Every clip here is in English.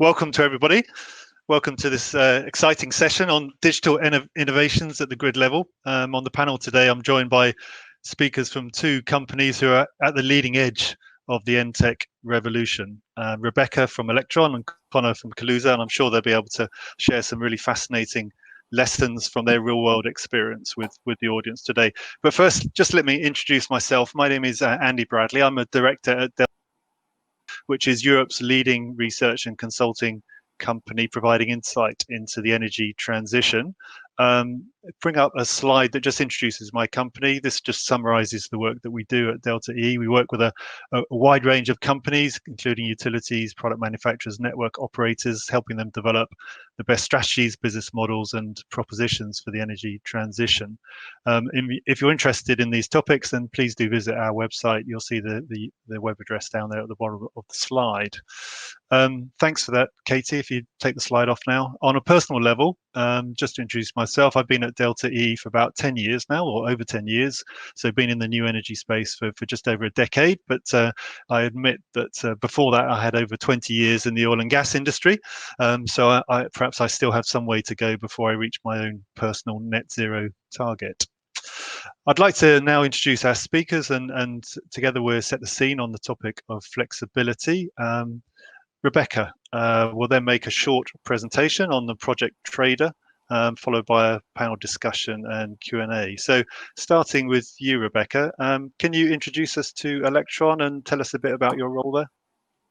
welcome to everybody. Welcome to this exciting session on digital innovations at the grid level. On the panel today, I'm joined by speakers from two companies who are at the leading edge of the NTech revolution. Rebecca from Electron and Conor from Kaluza, and I'm sure they'll be able to share some really fascinating lessons from their real-world experience with the audience today. But first, just let me introduce myself. My name is Andy Bradley. I'm a director at Delta, which is Europe's leading research and consulting company providing insight into the energy transition. Bring up a slide that just introduces my company. This just summarizes the work that we do at Delta E. We work with a wide range of companies, including utilities, product manufacturers, network operators, helping them develop the best strategies, business models, and propositions for the energy transition. If you're interested in these topics, then please do visit our website. You'll see the web address down there at the bottom of the slide. Thanks for that, Katie. If you take the slide off now. On a personal level, just to introduce myself, I've been at Delta E for about 10 years now, or over 10 years. So been in the new energy space for just over a decade. But I admit that before that, I had over 20 years in the oil and gas industry. So perhaps I still have some way to go before I reach my own personal net zero target. I'd like to now introduce our speakers, and together we'll set the scene on the topic of flexibility. Rebecca will then make a short presentation on the project Trader, followed by a panel discussion and Q&A. So starting with you, Rebecca, can you introduce us to Electron and tell us a bit about your role there?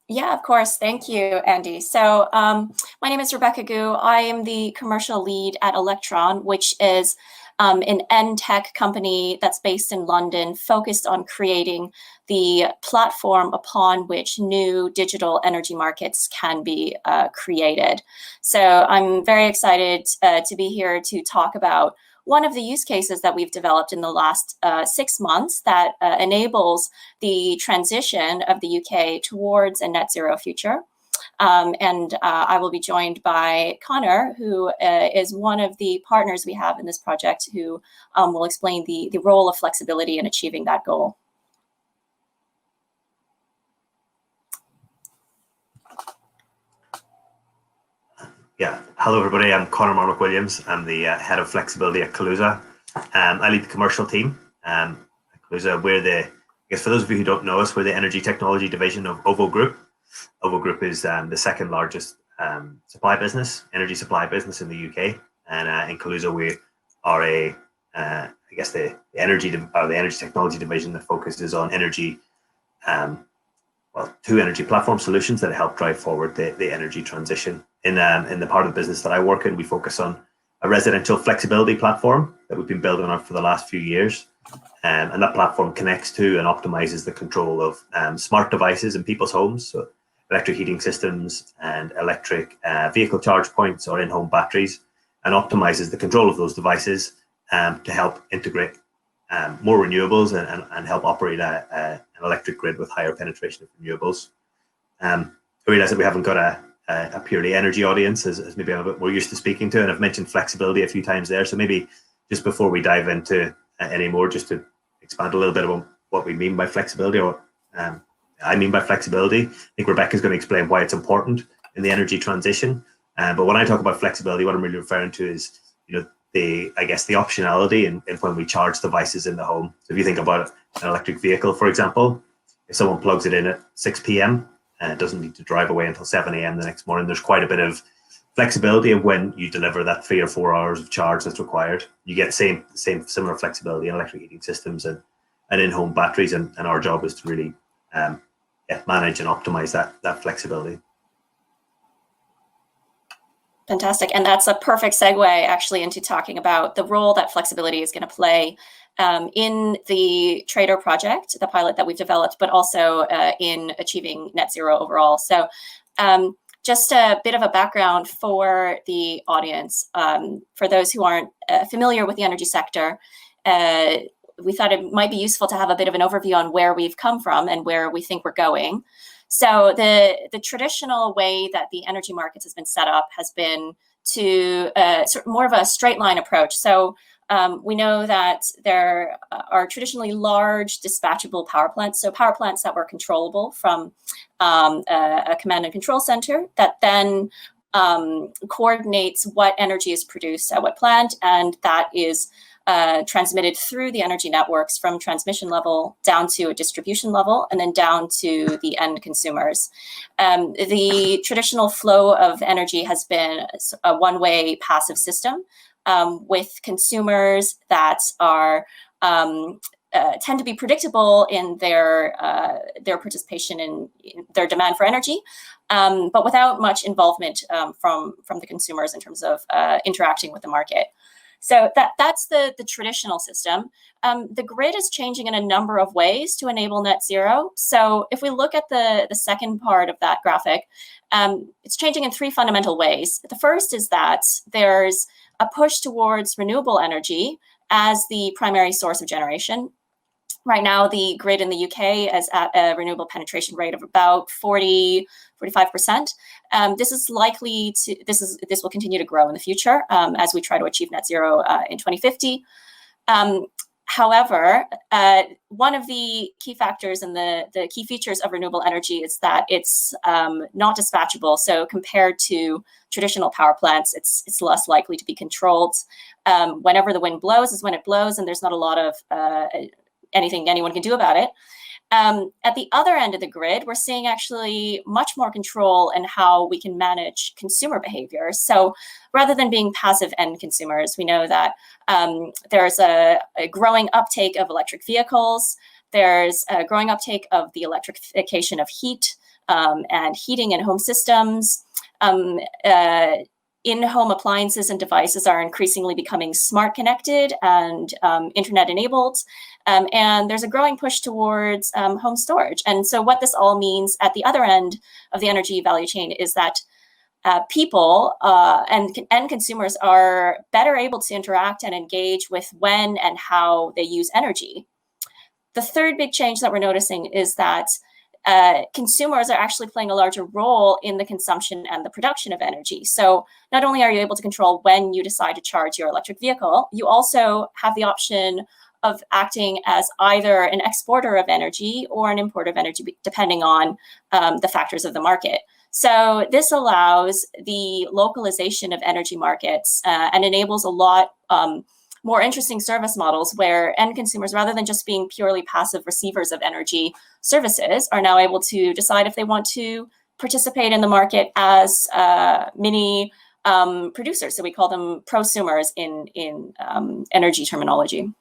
Yeah, of course. Thank you, Andy. So my name is Rebecca Gu. I am the commercial lead at Electron, which is an NTech company that's based in London, focused on creating the platform upon which new digital energy markets can be created. So I'm very excited to be here to talk about one of the use cases that we've developed in the last 6 months that enables the transition of the UK towards a net zero future. And I will be joined by Conor, who is one of the partners we have in this project, who will explain the role of flexibility in achieving that goal. Yeah, hello everybody, I'm Conor Maher-McWilliams. I'm the head of flexibility at Kaluza. I lead the commercial team. At Kaluza, we're I guess for those of you who don't know us, we're the energy technology division of OVO Group. OVO Group is the second largest energy supply business in the UK. And in Kaluza, we are I guess the energy technology division that focuses on energy, two energy platform solutions that help drive forward the energy transition. In the part of the business that I work in, we focus on a residential flexibility platform that we've been building on for the last few years. And that platform connects to and optimizes the control of smart devices in people's homes, so electric heating systems and electric vehicle charge points or in-home batteries, and optimizes the control of those devices to help integrate more renewables and help operate an electric grid with higher penetration of renewables. I realize that we haven't got a purely energy audience, as maybe I'm a bit more used to speaking to, and I've mentioned flexibility a few times there. So maybe just before we dive into any more, just to expand a little bit about what we mean by flexibility, or I mean by flexibility. I think Rebecca's going to explain why it's important in the energy transition. But when I talk about flexibility, what I'm really referring to is, the optionality in when we charge devices in the home. So if you think about an electric vehicle, for example, if someone plugs it in at 6 p.m. and doesn't need to drive away until 7 a.m. the next morning, there's quite a bit of flexibility of when you deliver that 3 or 4 hours of charge that's required. You get similar flexibility in electric heating systems and in-home batteries, and our job is to really manage and optimize that flexibility. Fantastic. And that's a perfect segue actually into talking about the role that flexibility is going to play in the Trader project, the pilot that we've developed, but also in achieving net zero overall. So just a bit of a background for the audience. For those who aren't familiar with the energy sector, we thought it might be useful to have a bit of an overview on where we've come from and where we think we're going. So the traditional way that the energy markets has been set up has been to sort of more of a straight line approach. So we know that there are traditionally large dispatchable power plants, so power plants that were controllable from a command and control center that then coordinates what energy is produced at what plant, and that is transmitted through the energy networks from transmission level down to a distribution level and then down to the end consumers. The traditional flow of energy has been a one-way passive system with consumers that are tend to be predictable in their participation in their demand for energy, but without much involvement from the consumers in terms of interacting with the market. So that's the traditional system. The grid is changing in a number of ways to enable net zero. So if we look at the second part of that graphic, it's changing in three fundamental ways. The first is that there's a push towards renewable energy as the primary source of generation. Right now, the grid in the UK is at a renewable penetration rate of about 45%. This is likely to, this will continue to grow in the future as we try to achieve net zero in 2050. However, one of the key factors and the key features of renewable energy is that it's not dispatchable. So compared to traditional power plants, it's less likely to be controlled. Whenever the wind blows is when it blows, and there's not a lot of anything anyone can do about it. At the other end of the grid, we're seeing actually much more control in how we can manage consumer behavior. So rather than being passive end consumers, we know that there's a growing uptake of electric vehicles. There's a growing uptake of the electrification of heat and heating in home systems. In-home appliances and devices are increasingly becoming smart connected and internet enabled. And there's a growing push towards home storage. And so what this all means at the other end of the energy value chain is that people and consumers are better able to interact and engage with when and how they use energy. The third big change that we're noticing is that consumers are actually playing a larger role in the consumption and the production of energy. So not only are you able to control when you decide to charge your electric vehicle, you also have the option of acting as either an exporter of energy or an importer of energy, depending on the factors of the market. So this allows the localization of energy markets and enables a lot more interesting service models where end consumers, rather than just being purely passive receivers of energy services, are now able to decide if they want to participate in the market as mini producers. So we call them prosumers in energy terminology.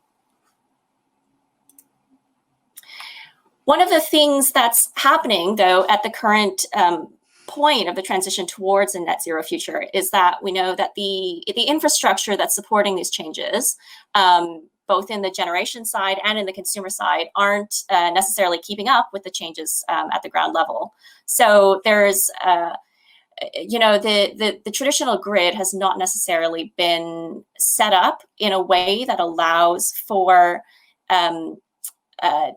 One of the things that's happening, though, at the current point of the transition towards a net zero future is that we know that the infrastructure that's supporting these changes, both in the generation side and in the consumer side, aren't necessarily keeping up with the changes at the ground level. So there's, the traditional grid has not necessarily been set up in a way that allows for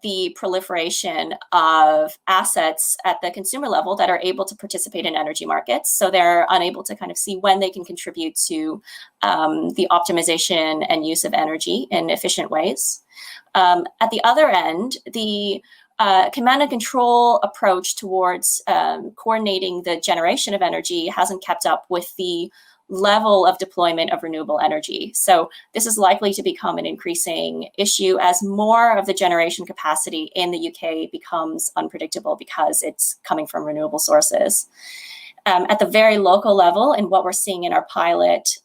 the proliferation of assets at the consumer level that are able to participate in energy markets. So they're unable to kind of see when they can contribute to the optimization and use of energy in efficient ways. At the other end, the command and control approach towards coordinating the generation of energy hasn't kept up with the level of deployment of renewable energy. So this is likely to become an increasing issue as more of the generation capacity in the UK becomes unpredictable because it's coming from renewable sources. At the very local level, and what we're seeing in our pilot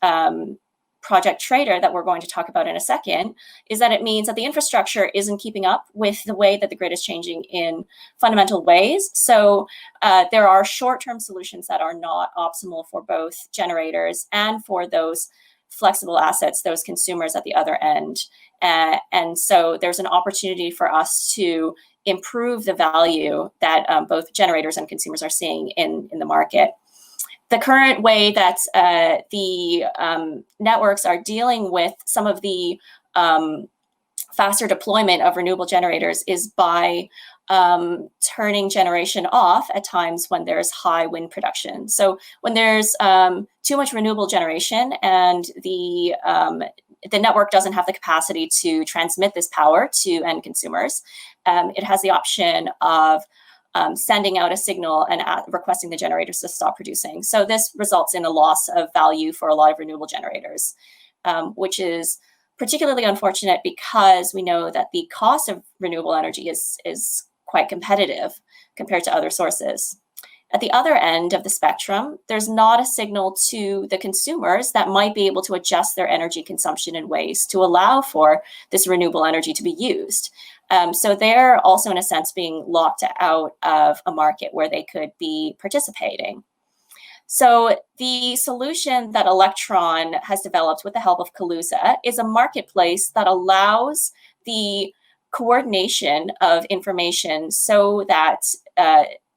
Project Trader that we're going to talk about in a second, is that it means that the infrastructure isn't keeping up with the way that the grid is changing in fundamental ways. So there are short-term solutions that are not optimal for both generators and for those flexible assets, those consumers at the other end. And so there's an opportunity for us to improve the value that both generators and consumers are seeing in the market. The current way that the networks are dealing with some of the faster deployment of renewable generators is by turning generation off at times when there's high wind production. So when there's too much renewable generation and the network doesn't have the capacity to transmit this power to end consumers, it has the option of sending out a signal and requesting the generators to stop producing. So this results in a loss of value for a lot of renewable generators, which is particularly unfortunate because we know that the cost of renewable energy is quite competitive compared to other sources. At the other end of the spectrum, there's not a signal to the consumers that might be able to adjust their energy consumption in ways to allow for this renewable energy to be used. So they're also, in a sense, being locked out of a market where they could be participating. So the solution that Electron has developed with the help of Kaluza is a marketplace that allows the coordination of information so that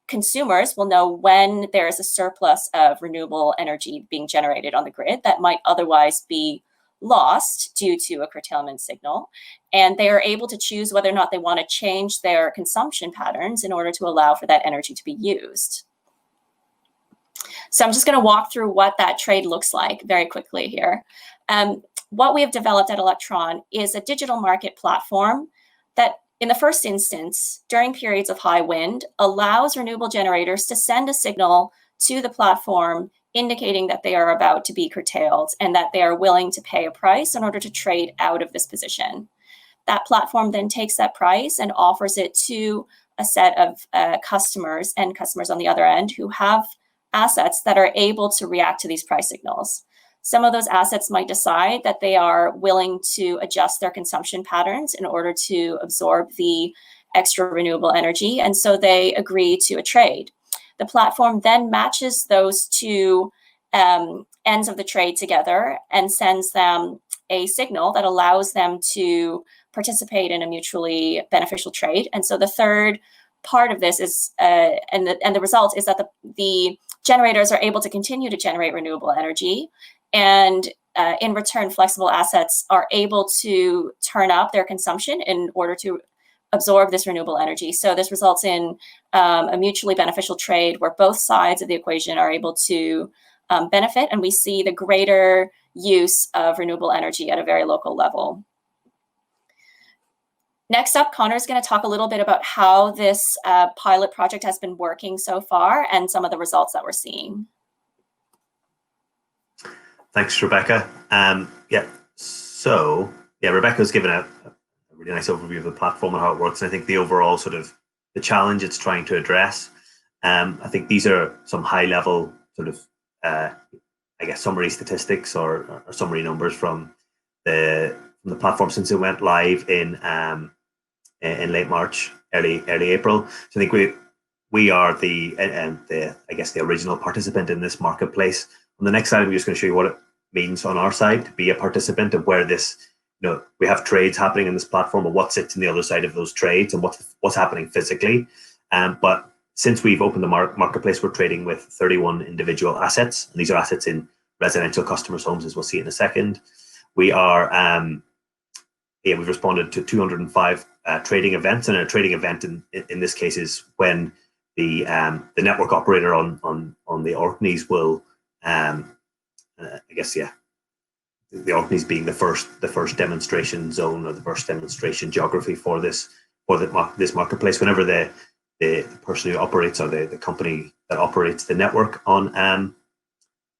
consumers will know when there is a surplus of renewable energy being generated on the grid that might otherwise be lost due to a curtailment signal. And they are able to choose whether or not they want to change their consumption patterns in order to allow for that energy to be used. So I'm just going to walk through what that trade looks like very quickly here. What we have developed at Electron is a digital market platform that, in the first instance, during periods of high wind, allows renewable generators to send a signal to the platform indicating that they are about to be curtailed and that they are willing to pay a price in order to trade out of this position. That platform then takes that price and offers it to a set of customers and customers on the other end who have assets that are able to react to these price signals. Some of those assets might decide that they are willing to adjust their consumption patterns in order to absorb the extra renewable energy, and so they agree to a trade. The platform then matches those two ends of the trade together and sends them a signal that allows them to participate in a mutually beneficial trade. And so the third part of this is, and the result is that the generators are able to continue to generate renewable energy, and in return, flexible assets are able to turn up their consumption in order to absorb this renewable energy. So this results in a mutually beneficial trade where both sides of the equation are able to benefit, and we see the greater use of renewable energy at a very local level. Next up, Conor is going to talk a little bit about how this pilot project has been working so far and some of the results that we're seeing. Thanks, Rebecca. Rebecca's given a really nice overview of the platform and how it works. And I think the overall sort of the challenge it's trying to address. I think these are some high level sort of, summary statistics or summary numbers from the platform since it went live in late March, early April. So I think we are the original participant in this marketplace. On the next slide, I'm just going to show you what it means on our side to be a participant, of where this, we have trades happening in this platform, and what sits in the other side of those trades and what's happening physically. But since we've opened the marketplace, we're trading with 31 individual assets, and these are assets in residential customers' homes, as we'll see in a second. We are we've responded to 205 trading events, and a trading event in this case is when the network operator on the Orkneys will the Orkneys being the first demonstration zone or the first demonstration geography for this marketplace. Whenever the person who operates, or the company that operates the network on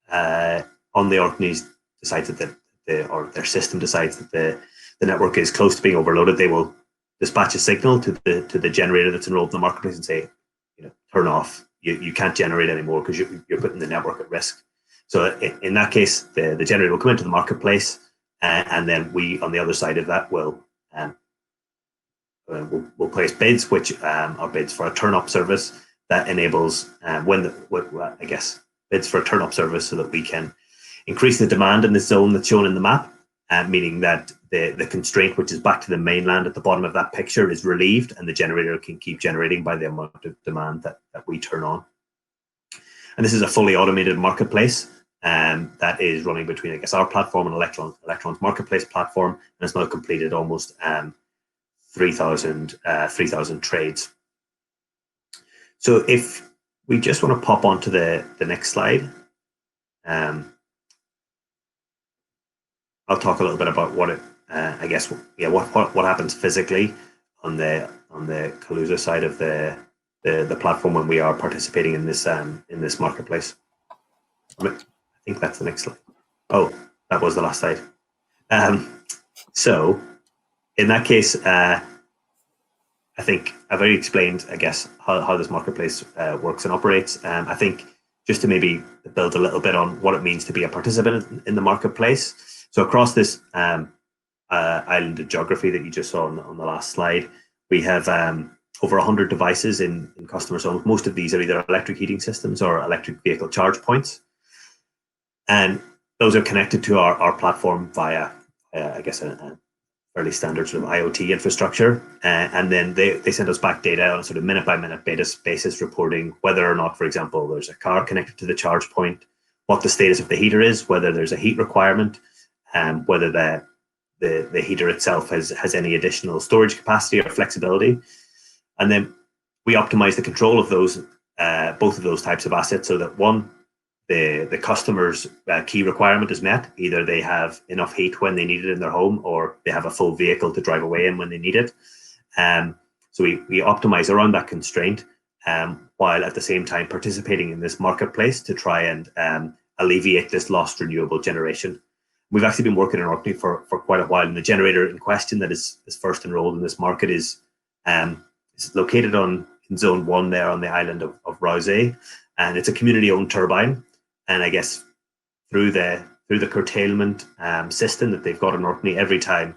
the Orkneys decides that their system decides that the network is close to being overloaded, they will dispatch a signal to the generator that's enrolled in the marketplace and say, turn off. You can't generate anymore because you're putting the network at risk. So in that case, the generator will come into the marketplace, and then we, on the other side of that, will place bids, which are bids for a turn-up service that enables bids for a turn-up service so that we can increase the demand in the zone that's shown in the map, meaning that the constraint, which is back to the mainland at the bottom of that picture, is relieved, and the generator can keep generating by the amount of demand that we turn on. And this is a fully automated marketplace that is running between, our platform and Electron's marketplace platform, and has now completed almost 3,000 trades. So if we just want to pop onto the next slide, I'll talk a little bit about what happens physically on the Kaluza side of the the platform when we are participating in this marketplace. I think that's the next slide. Oh, that was the last slide. So in that case, I think I've already explained, I guess, how this marketplace works and operates. I think just to maybe build a little bit on what it means to be a participant in the marketplace. So across this islanded geography that you just saw on the last slide, we have over 100 devices in customers' homes. Most of these are either electric heating systems or electric vehicle charge points. And those are connected to our platform via, I guess, a fairly standard sort of IoT infrastructure. And then they send us back data on a sort of minute-by-minute basis, reporting whether or not, for example, there's a car connected to the charge point, what the status of the heater is, whether there's a heat requirement, whether the heater itself has any additional storage capacity or flexibility. And then we optimize the control of those, both of those types of assets, so that one, the customer's key requirement is met. Either they have enough heat when they need it in their home, or they have a full vehicle to drive away in when they need it. So we optimize around that constraint, while at the same time participating in this marketplace to try and alleviate this lost renewable generation. We've actually been working in Orkney for quite a while, and the generator in question that is first enrolled in this market is located in Zone 1 there on the island of Rousay, and it's a community-owned turbine. And I guess through the curtailment system that they've got in Orkney, every time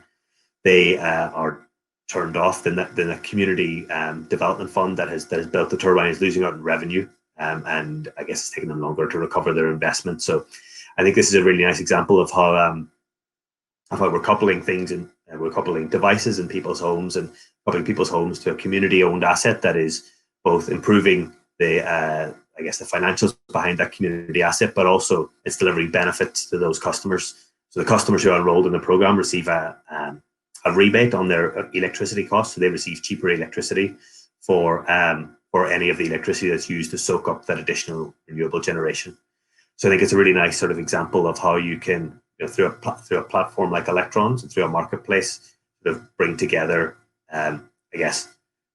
they are turned off, then the community development fund that has built the turbine is losing out on revenue, and I guess it's taking them longer to recover their investment. So I think this is a really nice example of how we're coupling things, and we're coupling devices in people's homes, and coupling people's homes to a community-owned asset that is both improving the I guess the financials behind that community asset, but also it's delivering benefits to those customers. So the customers who are enrolled in the program receive a rebate on their electricity costs, so they receive cheaper electricity for any of the electricity that's used to soak up that additional renewable generation. So I think it's a really nice sort of example of how you can, through a platform like Electrons and through a marketplace, sort of bring together, I guess,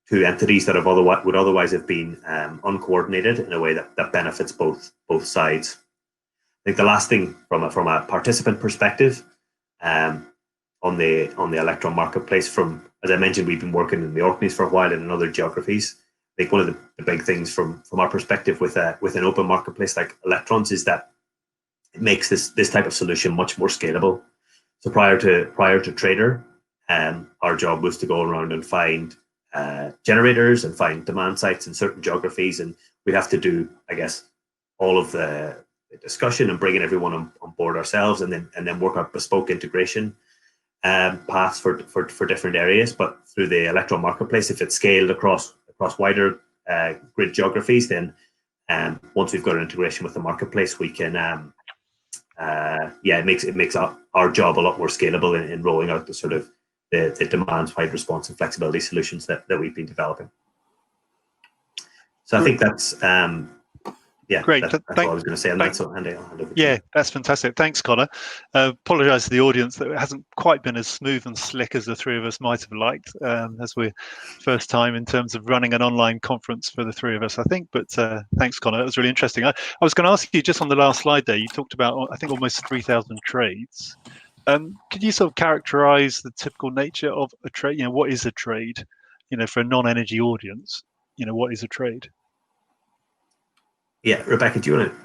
two entities that would otherwise have been uncoordinated in a way that benefits both sides. I think the last thing from a participant perspective, on the Electron marketplace, as I mentioned, we've been working in the Orkneys for a while and in other geographies. I think one of the big things from our perspective with an open marketplace like Electrons is that it makes this type of solution much more scalable. So prior to Trader, our job was to go around and find generators and find demand sites in certain geographies, and we'd have to do, I guess, all of the discussion and bringing everyone on board ourselves, and then work out bespoke integration paths for different areas. But through the Electron marketplace, if it's scaled across wider grid geographies, then once we've got an integration with the marketplace, we can it makes our job a lot more scalable in rolling out the sort of the demand-side response and flexibility solutions that we've been developing. So I think that's great. That's all I was going to say on that. So Andy, I'll hand over to you. That's fantastic. Thanks, Conor. Apologise to the audience that it hasn't quite been as smooth and slick as the three of us might have liked, as we're first time in terms of running an online conference for the three of us, I think. But thanks, Conor. That was really interesting. I was going to ask you, just on the last slide there, you talked about, I think, almost 3,000 trades. Could you sort of characterize the typical nature of a trade? What is a trade? For a non-energy audience, what is a trade? Yeah, Rebecca, do you want to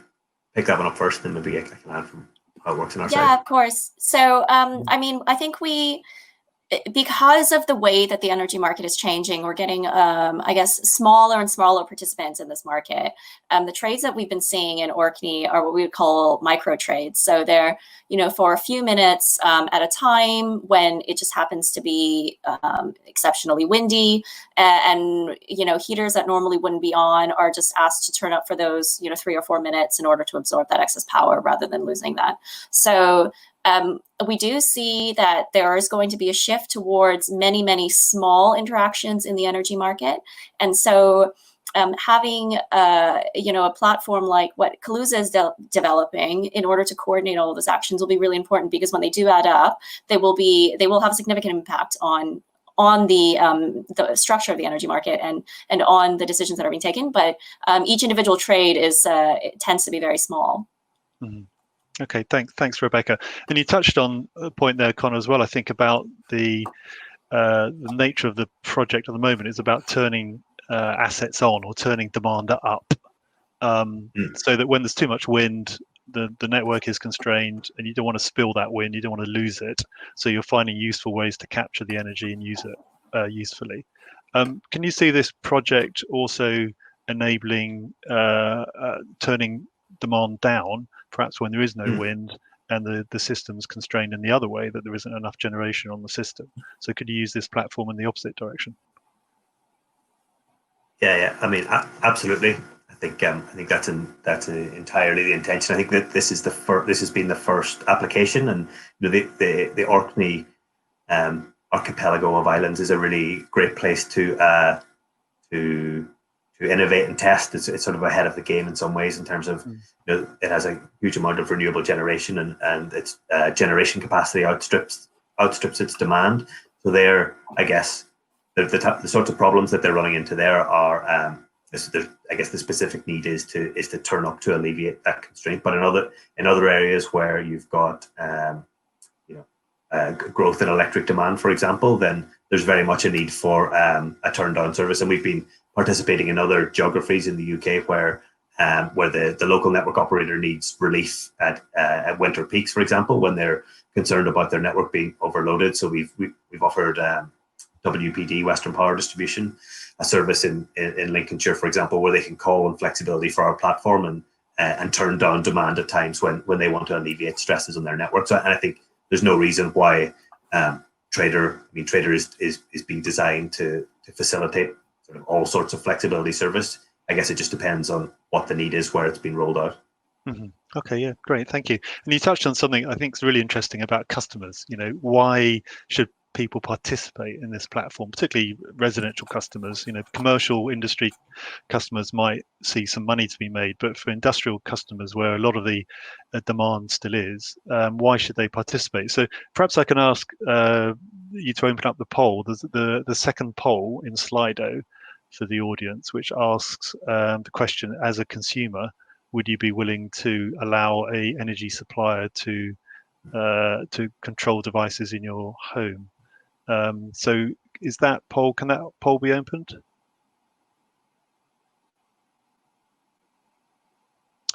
pick that one up first, and maybe I can add from how it works on our side? Yeah, of course. So, I mean, I think because of the way that the energy market is changing, we're getting, I guess, smaller and smaller participants in this market. The trades that we've been seeing in Orkney are what we would call micro trades. So they're, for a few minutes at a time when it just happens to be exceptionally windy, and heaters that normally wouldn't be on are just asked to turn up for those 3 or 4 minutes in order to absorb that excess power rather than losing that. So we do see that there is going to be a shift towards many, many small interactions in the energy market. And so having a platform like what Kaluza is developing in order to coordinate all of those actions will be really important, because when they do add up, they will have a significant impact on on the structure of the energy market and on the decisions that are being taken. But each individual trade it tends to be very small. Mm-hmm. Okay, thanks, Rebecca. And you touched on a point there, Conor, as well. I think about the nature of the project at the moment is about turning assets on or turning demand up, so that when there's too much wind, the network is constrained, and you don't want to spill that wind, you don't want to lose it. So you're finding useful ways to capture the energy and use it usefully. Can you see this project also enabling turning demand down, perhaps when there is no wind and the system's constrained in the other way, that there isn't enough generation on the system? So could you use this platform in the opposite direction? Yeah. I mean, absolutely. I think that's entirely the intention. I think that this has been the first application, and the Orkney archipelago of islands is a really great place to innovate and test. It's sort of ahead of the game in some ways in terms of it has a huge amount of renewable generation, and its generation capacity outstrips its demand. So there, I guess the sorts of problems that they're running into there are I guess the specific need is to turn up to alleviate that constraint. But in other areas where you've got growth in electric demand, for example, then there's very much a need for a turn down service. And we've been participating in other geographies in the UK where the local network operator needs relief at winter peaks, for example, when they're concerned about their network being overloaded. So we've offered WPD, Western Power Distribution, a service in Lincolnshire, for example, where they can call on flexibility for our platform and turn down demand at times when they want to alleviate stresses on their network. So, and I think there's no reason why Trader is being designed to facilitate sort of all sorts of flexibility service. I guess it just depends on what the need is, where it's being rolled out. Mm-hmm. Okay, yeah, great, thank you. And you touched on something I think is really interesting about customers. Why should people participate in this platform, particularly residential customers? Commercial industry customers might see some money to be made, but for industrial customers where a lot of the demand still is, why should they participate? So perhaps I can ask you to open up the poll. There's the second poll in Slido for the audience, which asks the question: as a consumer, would you be willing to allow a energy supplier to control devices in your home? So is that poll, can that poll be opened?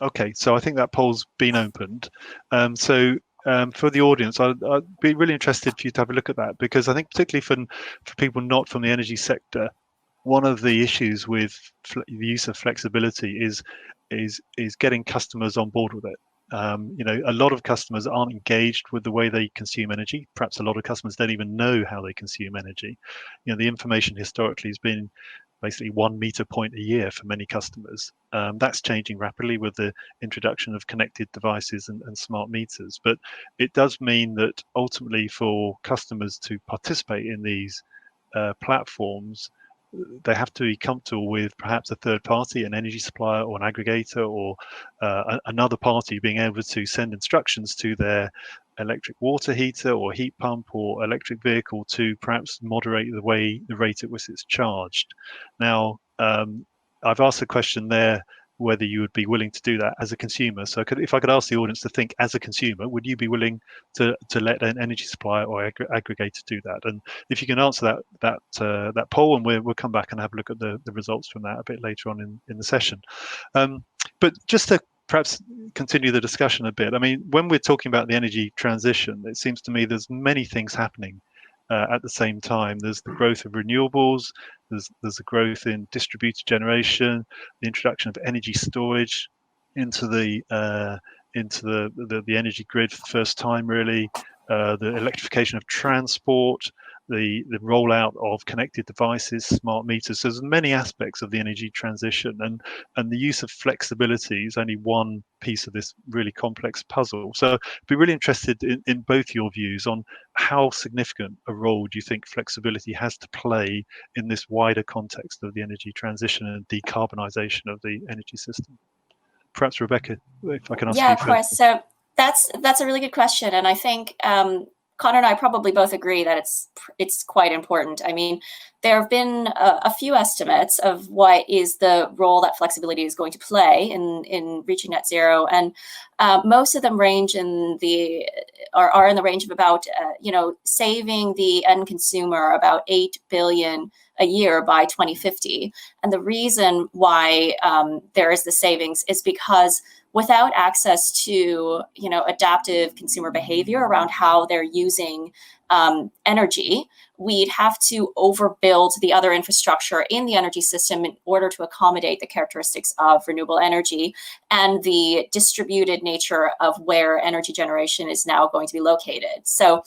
Okay, so I think that poll's been opened. For the audience, I'd be really interested for you to have a look at that, because I think particularly for people not from the energy sector, one of the issues with the use of flexibility is getting customers on board with it. A lot of customers aren't engaged with the way they consume energy. Perhaps a lot of customers don't even know how they consume energy. The information historically has been basically 1 meter point a year for many customers. That's changing rapidly with the introduction of connected devices and smart meters. But it does mean that ultimately for customers to participate in these platforms, they have to be comfortable with perhaps a third party, an energy supplier or an aggregator, or another party being able to send instructions to their electric water heater or heat pump or electric vehicle to perhaps moderate the rate at which it's charged. Now, I've asked the question there whether you would be willing to do that as a consumer. So if I could ask the audience to think, as a consumer, would you be willing to let an energy supplier or aggregator do that? And if you can answer that poll, and we'll come back and have a look at the results from that a bit later on in the session. But just to perhaps continue the discussion a bit, I mean, when we're talking about the energy transition, it seems to me there's many things happening at the same time. There's the growth of renewables, there's a growth in distributed generation, the introduction of energy storage into the energy grid for the first time, really, the electrification of transport, the rollout of connected devices, smart meters. So there's many aspects of the energy transition, and the use of flexibility is only one piece of this really complex puzzle. So I'd be really interested in both your views on how significant a role do you think flexibility has to play in this wider context of the energy transition and decarbonisation of the energy system. Perhaps Rebecca, if I can ask you first. Yeah, of course. So that's a really good question, and I think Conor and I probably both agree that it's quite important. I mean, there have been a few estimates of what is the role that flexibility is going to play in reaching net zero, and most of them range are in the range of about saving the end consumer about 8 billion a year by 2050. And the reason why there is the savings is because without access to adaptive consumer behavior around how they're using energy, we'd have to overbuild the other infrastructure in the energy system in order to accommodate the characteristics of renewable energy and the distributed nature of where energy generation is now going to be located. So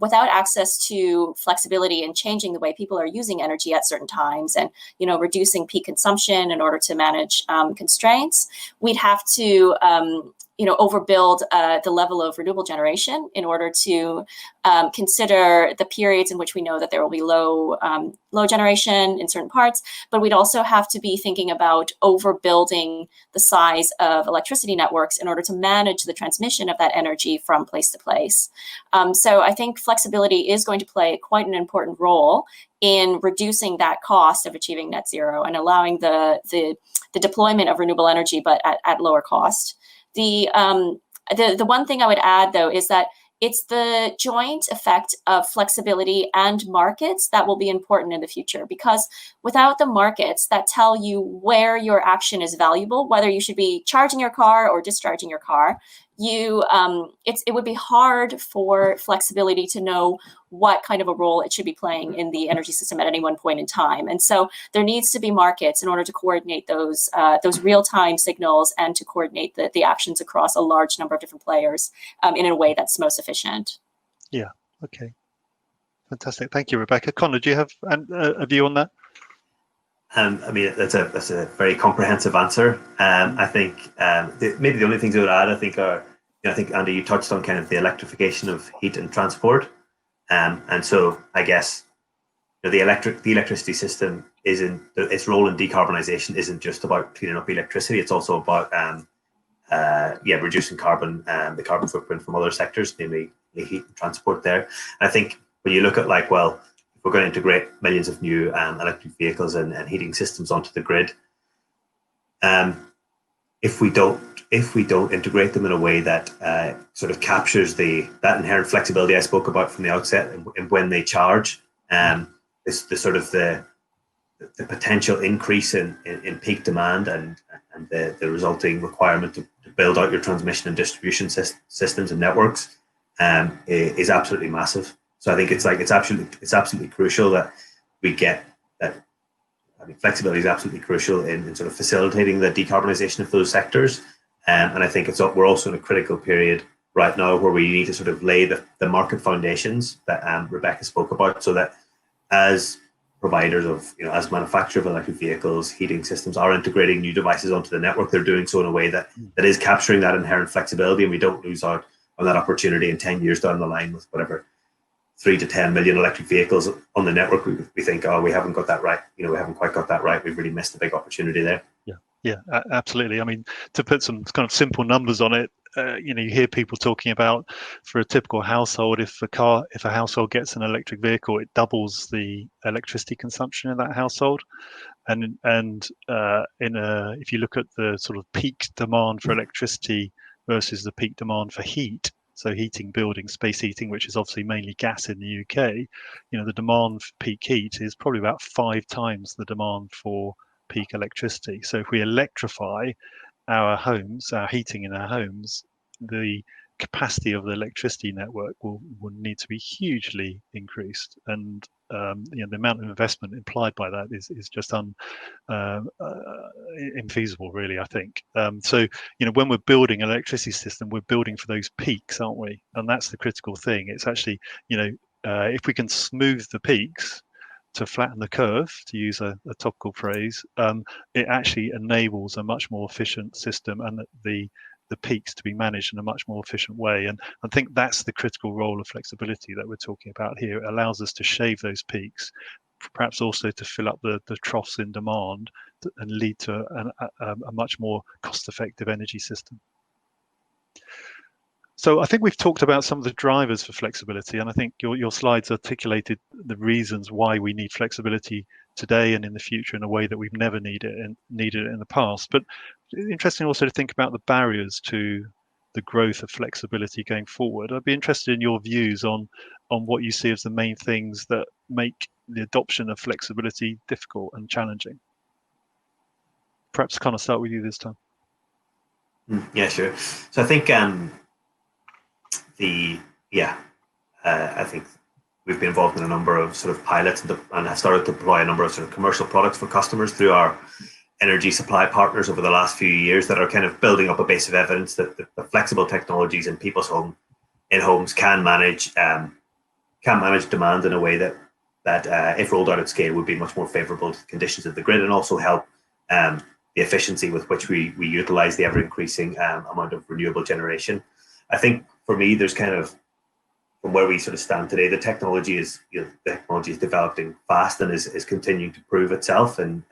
without access to flexibility and changing the way people are using energy at certain times and reducing peak consumption in order to manage constraints, we'd have to overbuild the level of renewable generation in order to consider the periods in which we know that there will be low generation in certain parts, but we'd also have to be thinking about overbuilding the size of electricity networks in order to manage the transmission of that energy from place to place. So I think flexibility is going to play quite an important role in reducing that cost of achieving net zero and allowing the deployment of renewable energy, but at lower cost. The one thing I would add, though, is that it's the joint effect of flexibility and markets that will be important in the future, because without the markets that tell you where your action is valuable, whether you should be charging your car or discharging your car, it would be hard for flexibility to know what kind of a role it should be playing in the energy system at any one point in time. And so there needs to be markets in order to coordinate those real-time signals and to coordinate the actions across a large number of different players in a way that's most efficient. Yeah, okay. Fantastic. Thank you, Rebecca. Conor, do you have a view on that? I mean, that's a very comprehensive answer. I think maybe the only things I would add, I think Andy, you touched on kind of the electrification of heat and transport, and so I guess the electricity system its role in decarbonisation isn't just about cleaning up electricity. It's also about reducing the carbon footprint from other sectors, namely the heat and transport there. And I think when you look at we're going to integrate millions of new electric vehicles and heating systems onto the grid. If we don't integrate them in a way that sort of captures that inherent flexibility I spoke about from the outset, and when they charge, the potential increase in peak demand and the resulting requirement to build out your transmission and distribution systems and networks is absolutely massive. So I think it's absolutely crucial that we get that. I mean, flexibility is absolutely crucial in sort of facilitating the decarbonisation of those sectors. And I think we're also in a critical period right now where we need to sort of lay the market foundations that Rebecca spoke about, so that as providers of, as manufacturers of electric vehicles, heating systems are integrating new devices onto the network, they're doing so in a way that is capturing that inherent flexibility, and we don't lose out on that opportunity in 10 years down the line with whatever 3 to 10 million electric vehicles on the network. We think, we haven't got that right. We haven't quite got that right. We've really missed a big opportunity there. Yeah, absolutely. I mean, to put some kind of simple numbers on it, you hear people talking about, for a typical household, if a household gets an electric vehicle, it doubles the electricity consumption in that household. And if you look at the sort of peak demand for electricity versus the peak demand for heat, so heating buildings, space heating, which is obviously mainly gas in the UK, the demand for peak heat is probably about 5 times the demand for peak electricity. So if we electrify our homes, our heating in our homes, the capacity of the electricity network will need to be hugely increased, and the amount of investment implied by that is just infeasible, really, I think. So when we're building an electricity system, we're building for those peaks, aren't we? And that's the critical thing. It's actually, if we can smooth the peaks to flatten the curve, to use a topical phrase, it actually enables a much more efficient system, and the peaks to be managed in a much more efficient way. And I think that's the critical role of flexibility that we're talking about here. It allows us to shave those peaks, perhaps also to fill up the troughs in demand, and lead to a much more cost-effective energy system. So I think we've talked about some of the drivers for flexibility, and I think your slides articulated the reasons why we need flexibility today and in the future in a way that we've never needed it in the past. But interesting also to think about the barriers to the growth of flexibility going forward. I'd be interested in your views on what you see as the main things that make the adoption of flexibility difficult and challenging. Perhaps kind of start with you this time. Yeah, sure. So I think I think we've been involved in a number of sort of pilots and have started to deploy a number of sort of commercial products for customers through our energy supply partners over the last few years that are kind of building up a base of evidence that the flexible technologies in people's homes can manage demand in a way that if rolled out at scale would be much more favorable to the conditions of the grid and also help the efficiency with which we utilize the ever increasing amount of renewable generation. I think for me, there's kind of, from where we sort of stand today, the technology is developing fast and is continuing to prove itself in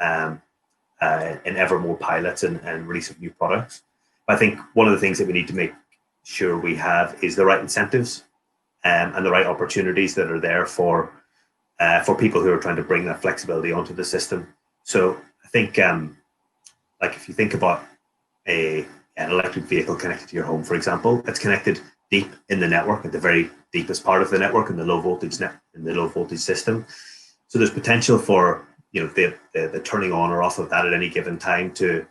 ever more pilots and release of new products. But I think one of the things that we need to make sure we have is the right incentives and the right opportunities that are there for people who are trying to bring that flexibility onto the system. So I think, like if you think about an electric vehicle connected to your home, for example, it's connected deep in the network, at the very deepest part of the network, in the low voltage system. So there's potential for the turning on or off of that at any given time to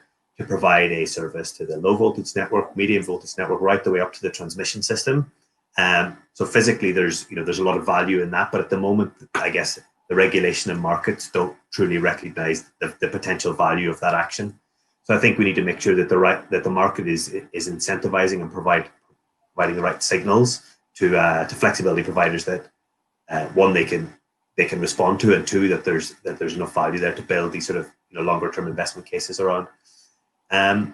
provide a service to the low voltage network, medium voltage network, right the way up to the transmission system. So physically, there's a lot of value in that, but at the moment, I guess the regulation and markets don't truly recognize the potential value of that action. So I think we need to make sure that the market is incentivizing and providing the right signals to flexibility providers that one, they can respond to, and two, that there's enough value there to build these sort of longer term investment cases around. And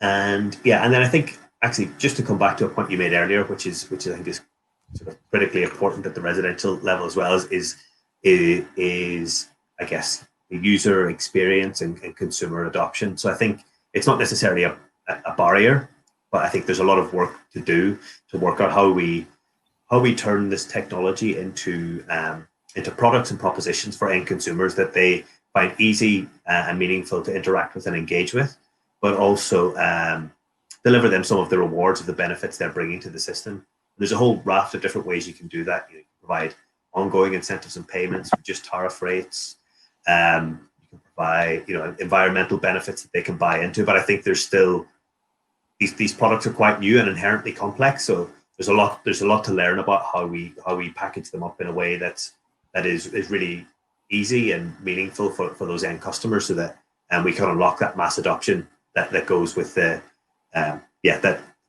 then I think, actually, just to come back to a point you made earlier, which I think is sort of critically important at the residential level as well, is I guess the user experience and consumer adoption. So I think it's not necessarily a barrier, but I think there's a lot of work to do to work out how we turn this technology into products and propositions for end consumers that they find easy and meaningful to interact with and engage with, but also deliver them some of the rewards of the benefits they're bringing to the system. There's a whole raft of different ways you can do that. You can provide ongoing incentives and payments, just tariff rates. You can provide environmental benefits that they can buy into. But I think there's still these products are quite new and inherently complex. So there's a lot to learn about how we package them up in a way that is really easy and meaningful for those end customers, so that we can unlock that mass adoption that goes with that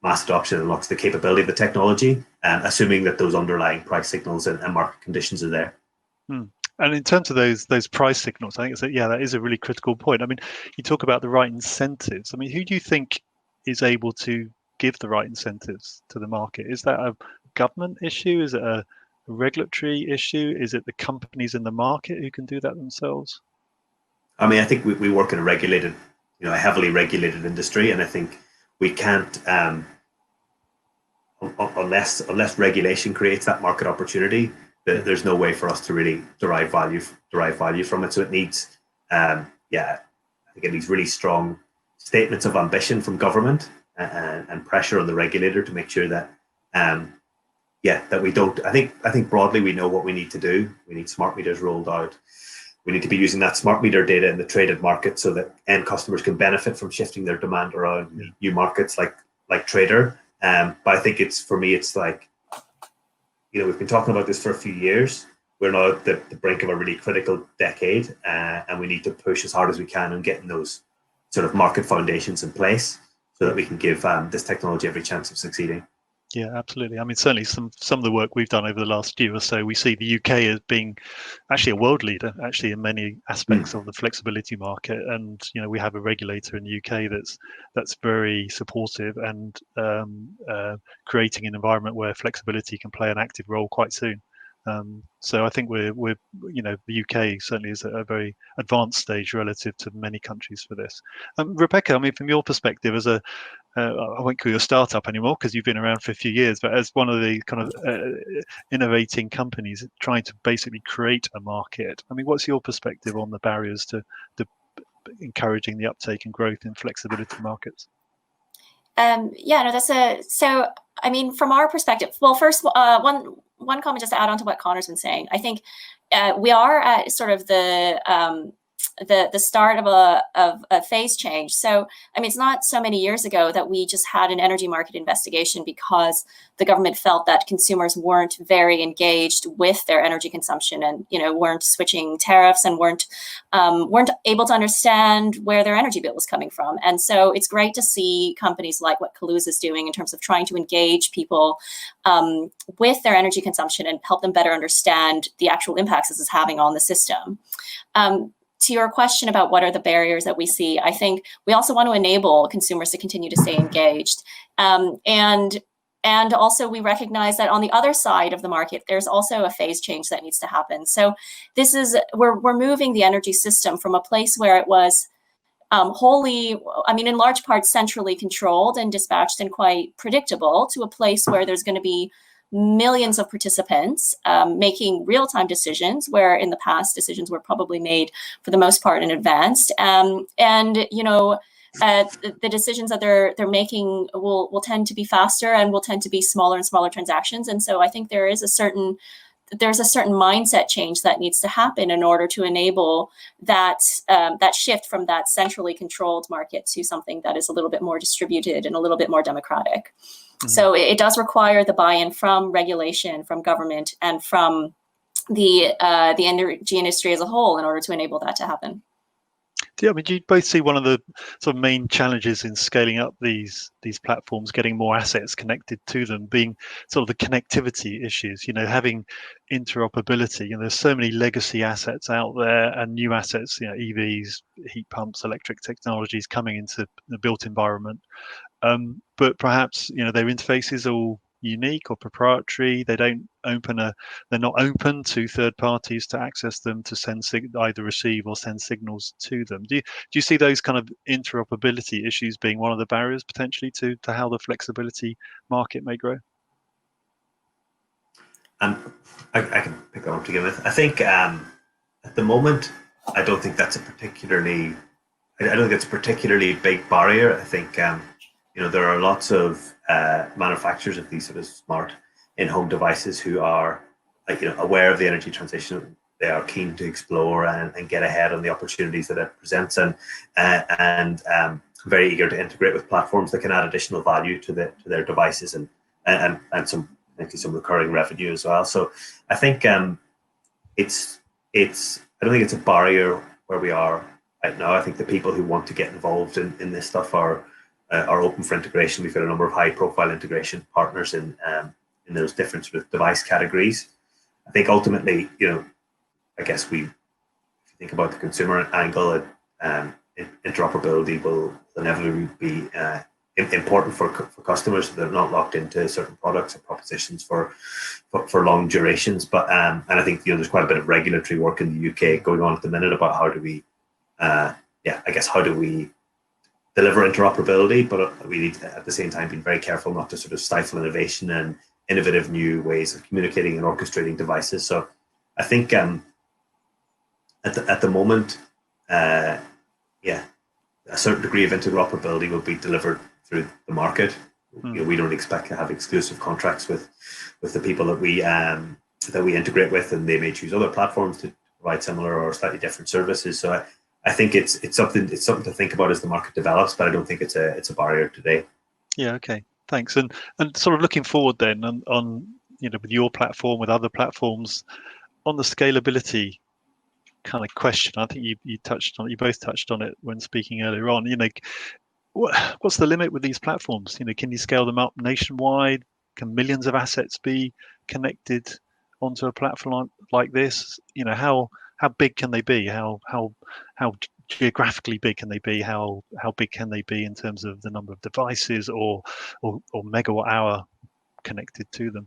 mass adoption unlocks the capability of the technology, assuming that those underlying price signals and market conditions are there. And in terms of those price signals, I think that is a really critical point. I mean, you talk about the right incentives. I mean, who do you think is able to give the right incentives to the market? Is that a government issue? Is it a regulatory issue? Is it the companies in the market who can do that themselves? I mean, I think we work in a heavily regulated industry, and I think we can't, unless regulation creates that market opportunity, there's no way for us to really derive value from it. So it needs, I think it needs really strong statements of ambition from government and pressure on the regulator to make sure that, that we don't. I think broadly we know what we need to do. We need smart meters rolled out. We need to be using that smart meter data in the traded market so that end customers can benefit from shifting their demand around new markets like trader. But I think for me, it's like, we've been talking about this for a few years. We're now at the brink of a really critical decade, and we need to push as hard as we can on getting those sort of market foundations in place so that we can give this technology every chance of succeeding. Yeah, absolutely. I mean, certainly some of the work we've done over the last year or so, we see the UK as being actually a world leader, actually in many aspects of the flexibility market. And we have a regulator in the UK that's very supportive and creating an environment where flexibility can play an active role quite soon. So I think we're the UK certainly is at a very advanced stage relative to many countries for this. Rebecca, I mean, from your perspective as a I won't call you a startup anymore because you've been around for a few years, but as one of the kind of innovating companies trying to basically create a market. I mean, what's your perspective on the barriers to encouraging the uptake and growth in flexibility markets? Yeah, no, so I mean, from our perspective, well, first, one comment just to add on to what Conor's been saying. I think we are at sort of the start of a phase change. So, I mean, it's not so many years ago that we just had an energy market investigation because the government felt that consumers weren't very engaged with their energy consumption and, weren't switching tariffs and weren't able to understand where their energy bill was coming from. And so it's great to see companies like what Kaluza is doing in terms of trying to engage people with their energy consumption and help them better understand the actual impacts this is having on the system. To your question about what are the barriers that we see, I think we also want to enable consumers to continue to stay engaged. And also we recognize that on the other side of the market, there's also a phase change that needs to happen. So we're moving the energy system from a place where it was wholly, I mean, in large part centrally controlled and dispatched and quite predictable, to a place where there's going to be millions of participants making real-time decisions, where in the past decisions were probably made for the most part in advance. The decisions that they're making will tend to be faster and will tend to be smaller and smaller transactions. And so I think there's a certain mindset change that needs to happen in order to enable that shift from that centrally controlled market to something that is a little bit more distributed and a little bit more democratic. Mm-hmm. So it does require the buy-in from regulation, from government, and from the energy industry as a whole in order to enable that to happen. Yeah, I mean, do you both see one of the sort of main challenges in scaling up these platforms, getting more assets connected to them, being sort of the connectivity issues, having interoperability? There's so many legacy assets out there and new assets, EVs, heat pumps, electric technologies coming into the built environment. But perhaps, their interfaces are all unique or proprietary. They're not open to third parties to access them, to send either receive or send signals to them. Do you see those kind of interoperability issues being one of the barriers potentially to how the flexibility market may grow? I can pick up to begin with. I think at the moment, I don't think that's a particularly big barrier. I think there are lots of manufacturers of these sort of smart in-home devices who are aware of the energy transition. They are keen to explore and get ahead on the opportunities that it presents, and very eager to integrate with platforms that can add additional value to their devices and some recurring revenue as well. So I think I don't think it's a barrier where we are right now. I think the people who want to get involved in this stuff are open for integration. We've got a number of high-profile integration partners in those different sort of device categories. I think ultimately, I guess if you think about the consumer angle, interoperability will inevitably be important for customers. They're not locked into certain products or propositions for long durations. But and I think there's quite a bit of regulatory work in the UK going on at the minute about how do we deliver interoperability, but we need to, at the same time, be very careful not to sort of stifle innovation and innovative new ways of communicating and orchestrating devices. So I think at the moment, a certain degree of interoperability will be delivered through the market. We don't expect to have exclusive contracts with the people that we integrate with, and they may choose other platforms to provide similar or slightly different services. So I think it's something to think about as the market develops, but I don't think it's a barrier today. Yeah. Okay. Thanks. And sort of looking forward then on with your platform, with other platforms, on the scalability kind of question. I think you both touched on it when speaking earlier on. What's the limit with these platforms? Can you scale them up nationwide? Can millions of assets be connected onto a platform like this? How big can they be? How geographically big can they be? How big can they be in terms of the number of devices or megawatt hour connected to them?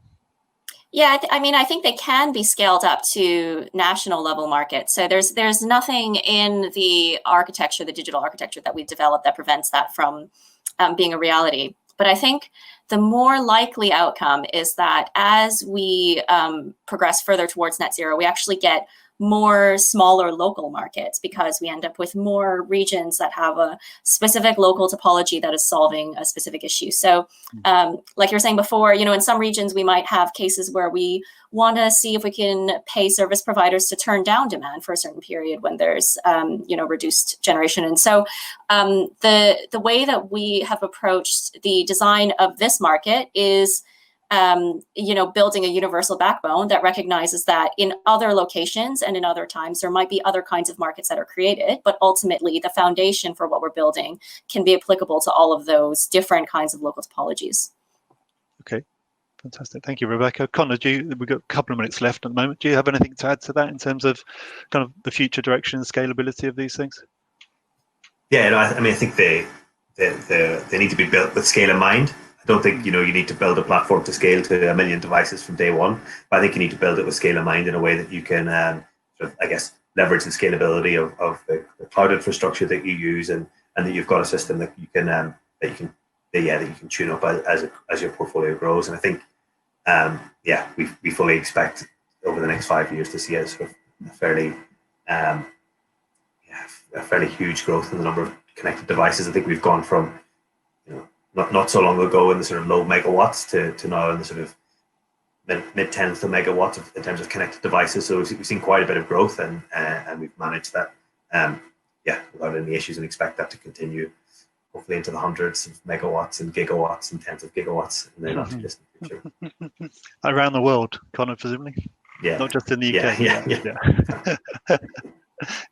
Yeah, I think they can be scaled up to national level markets. So there's nothing in the architecture, the digital architecture that we've developed, that prevents that from being a reality. But I think the more likely outcome is that as we progress further towards net zero, we actually get more smaller local markets, because we end up with more regions that have a specific local topology that is solving a specific issue. So like you were saying before, in some regions we might have cases where we want to see if we can pay service providers to turn down demand for a certain period when there's reduced generation. And so the way that we have approached the design of this market is building a universal backbone that recognizes that in other locations and in other times, there might be other kinds of markets that are created, but ultimately the foundation for what we're building can be applicable to all of those different kinds of local topologies. Okay, fantastic. Thank you, Rebecca. Conor, we've got a couple of minutes left at the moment. Do you have anything to add to that in terms of kind of the future direction and scalability of these things? Yeah, I think they need to be built with scale in mind. I don't think you need to build a platform to scale to 1 million devices from day one, but I think you need to build it with scale in mind in a way that you can, leverage the scalability of the cloud infrastructure that you use, and that you've got a system that you can tune up as your portfolio grows. And I think we fully expect over the next 5 years to see a sort of a fairly huge growth in the number of connected devices. I think we've gone from not so long ago in the sort of low megawatts to now in the sort of mid tens to megawatts in terms of connected devices. So we've seen quite a bit of growth, and we've managed that without any issues, and expect that to continue hopefully into the hundreds of megawatts and gigawatts and tens of gigawatts in the not too distant future. Around the world, Conor, presumably? Yeah. Not just in the UK. Yeah.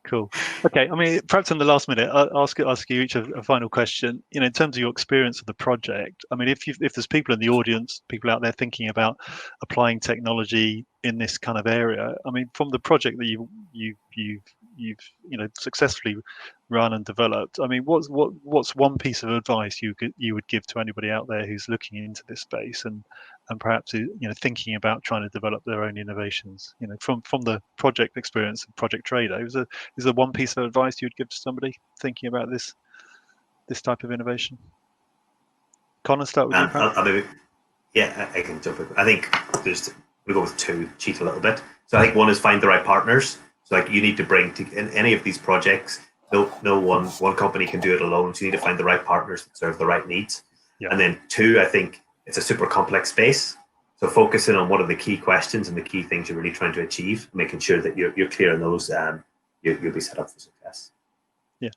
Cool. Okay. I mean, perhaps in the last minute, I'll ask you each a final question. In terms of your experience of the project, I mean, if there's people in the audience, people out there thinking about applying technology in this kind of area, I mean, from the project that you've successfully run and developed, I mean, what's one piece of advice you would give to anybody out there who's looking into this space and perhaps thinking about trying to develop their own innovations? From the project experience and Project Trader, is there one piece of advice you'd give to somebody thinking about this type of innovation? Conor, start with you. I can jump in. I think we go with two, cheat a little bit. So I think one is find the right partners. So you need to bring in any of these projects. No one company can do it alone. So you need to find the right partners that serve the right needs. Yeah. And then two, I think it's a super complex space. So focusing on what are the key questions and the key things you're really trying to achieve, making sure that you're clear on those, you'll be set up for success. Yeah,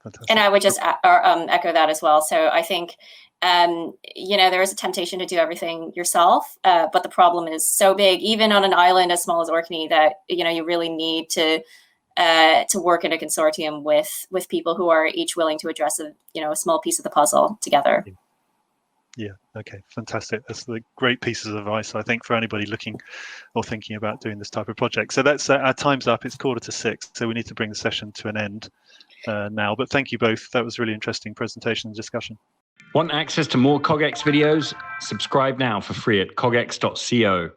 fantastic. And I would just echo that as well. So I think there is a temptation to do everything yourself, but the problem is so big, even on an island as small as Orkney, that you really need to work in a consortium with people who are each willing to address a small piece of the puzzle together. Yeah. Okay. Fantastic. That's the great pieces of advice, I think, for anybody looking or thinking about doing this type of project. So that's our time's up. It's 5:45, so we need to bring the session to an end now. But thank you both. That was a really interesting presentation and discussion. Want access to more CogX videos? Subscribe now for free at cogx.co.